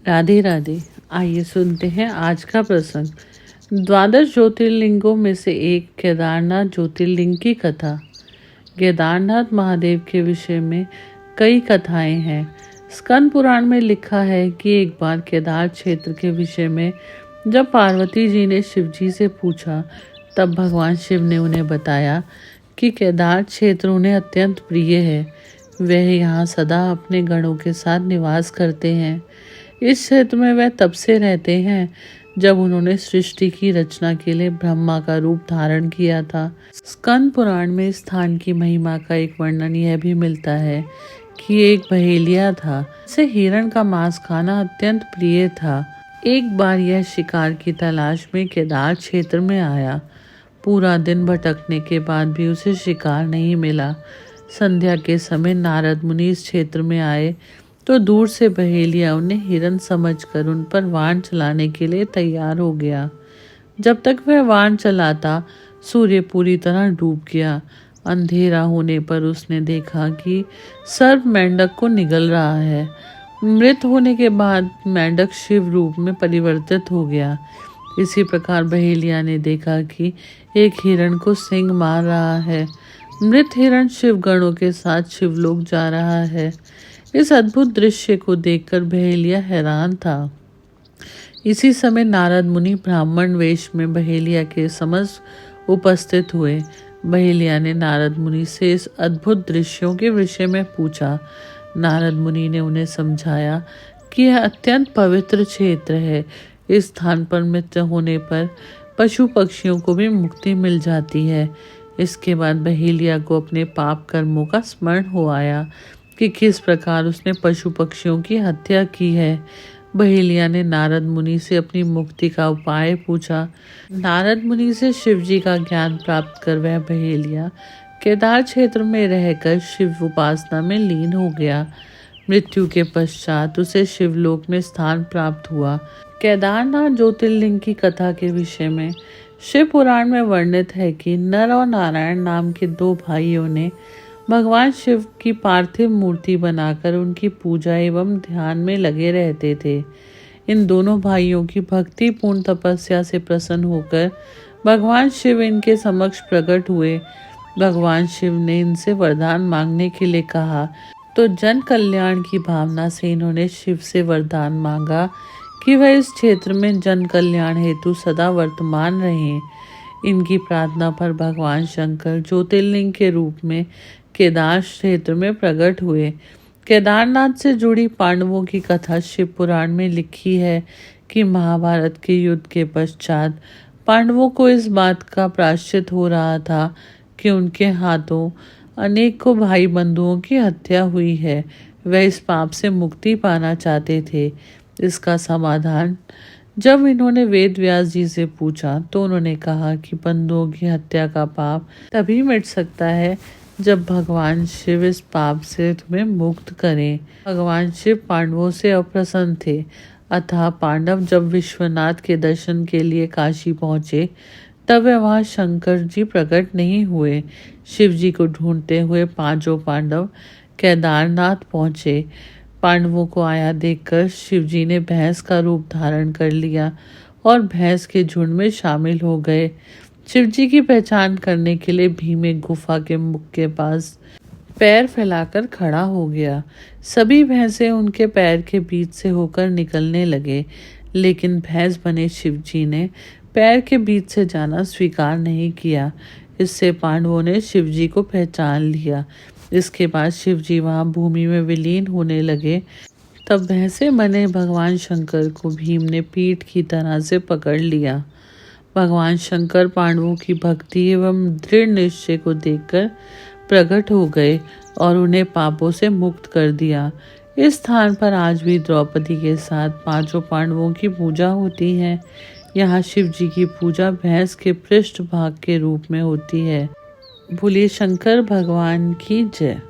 राधे राधे। आइए सुनते हैं आज का प्रसंग। द्वादश ज्योतिर्लिंगों में से एक केदारनाथ ज्योतिर्लिंग की कथा। केदारनाथ महादेव के विषय में कई कथाएं हैं। स्कंद पुराण में लिखा है कि एक बार केदार क्षेत्र के विषय में जब पार्वती जी ने शिव जी से पूछा, तब भगवान शिव ने उन्हें बताया कि केदार क्षेत्र उन्हें अत्यंत प्रिय है। वह यहाँ सदा अपने गणों के साथ निवास करते हैं। इस क्षेत्र में वह तब से रहते हैं जब उन्होंने सृष्टि की रचना के लिए ब्रह्मा का रूप धारण किया था। स्कंद पुराण में स्थान की महिमा का एक वर्णन यह भी मिलता है कि एक बहेलिया था, जिसे हिरण का मांस खाना अत्यंत प्रिय था। एक बार यह शिकार की तलाश में केदार क्षेत्र में आया। पूरा दिन भटकने के बाद भी उसे शिकार नहीं मिला। संध्या के समय नारद मुनि इस क्षेत्र में आए तो दूर से बहेलिया उन्हें हिरन समझकर उन पर वाण चलाने के लिए तैयार हो गया। जब तक वह वाण चलाता, सूर्य पूरी तरह डूब गया। अंधेरा होने पर उसने देखा कि सर्प मेंढक को निगल रहा है। मृत होने के बाद मेंढक शिव रूप में परिवर्तित हो गया। इसी प्रकार बहेलिया ने देखा कि एक हिरण को सिंह मार रहा है। मृत हिरण शिव गणों के साथ शिवलोक जा रहा है। इस अद्भुत दृश्य को देखकर बहेलिया हैरान था। इसी समय नारद मुनि ब्राह्मण वेश में बहेलिया के समक्ष उपस्थित हुए। बहेलिया ने नारद मुनि से इस अद्भुत दृश्यों के विषय में पूछा। नारद मुनि ने उन्हें समझाया कि यह अत्यंत पवित्र क्षेत्र है। इस स्थान पर मृत्यु होने पर पशु पक्षियों को भी मुक्ति मिल जाती है। इसके बाद बहेलिया को अपने पाप कर्मों का स्मरण हो आया कि किस प्रकार उसने पशु पक्षियों की हत्या की है। बहेलिया ने नारद मुनि से अपनी मुक्ति का उपाय पूछा। नारद मुनि से शिव जी का ज्ञान प्राप्त कर वह बहेलिया केदार क्षेत्र में रहकर शिव उपासना में लीन हो गया। मृत्यु के पश्चात उसे शिवलोक में स्थान प्राप्त हुआ। केदारनाथ ज्योतिर्लिंग की कथा के विषय में शिव पुराण में वर्णित है कि नर और नारायण नाम के दो भाइयों ने भगवान शिव की पार्थिव मूर्ति बनाकर उनकी पूजा एवं ध्यान में लगे रहते थे। इन दोनों भाइयों की भक्तिपूर्ण तपस्या से प्रसन्न होकर भगवान शिव इनके समक्ष प्रकट हुए। भगवान शिव ने इनसे वरदान मांगने के लिए कहा, तो जन कल्याण की भावना से इन्होंने शिव से वरदान मांगा कि वह इस क्षेत्र में जन कल्याण हेतु सदा वर्तमान रहें। इनकी प्रार्थना पर भगवान शंकर ज्योतिर्लिंग के रूप में केदार क्षेत्र में प्रकट हुए। केदारनाथ से जुड़ी पांडवों की कथा शिव पुराण में लिखी है कि महाभारत के युद्ध के पश्चात पांडवों को इस बात का प्रायश्चित हो रहा था कि उनके हाथों अनेकों भाई बंधुओं की हत्या हुई है। वह इस पाप से मुक्ति पाना चाहते थे। इसका समाधान जब इन्होंने वेद व्यास जी से पूछा तो उन्होंने कहा कि बंधुओं की हत्या का पाप तभी मिट सकता है जब भगवान शिव इस पाप से तुम्हें मुक्त करें। भगवान शिव पांडवों से अप्रसन्न थे। अतः पांडव जब विश्वनाथ के दर्शन के लिए काशी पहुंचे, तब वहां शंकर जी प्रकट नहीं हुए। शिव जी को ढूंढते हुए पांचों पांडव केदारनाथ पहुंचे। पांडवों को आया देखकर शिव जी ने भैंस का रूप धारण कर लिया और भैंस के झुंड में शामिल हो गए। शिव जी की पहचान करने के लिए भीम एक गुफा के मुख के पास पैर फैलाकर खड़ा हो गया। सभी भैंसें उनके पैर के बीच से होकर निकलने लगे, लेकिन भैंस बने शिव जी ने पैर के बीच से जाना स्वीकार नहीं किया। इससे पांडवों ने शिव जी को पहचान लिया। इसके बाद शिव जी वहां भूमि में विलीन होने लगे। तब भैंसे बने भगवान शंकर को भीम ने पीठ की तरह से पकड़ लिया। भगवान शंकर पांडवों की भक्ति एवं दृढ़ निश्चय को देखकर प्रकट हो गए और उन्हें पापों से मुक्त कर दिया। इस स्थान पर आज भी द्रौपदी के साथ पांचों पांडवों की पूजा होती है। यहाँ शिव जी की पूजा भैंस के पृष्ठ भाग के रूप में होती है। बोलिए शंकर भगवान की जय।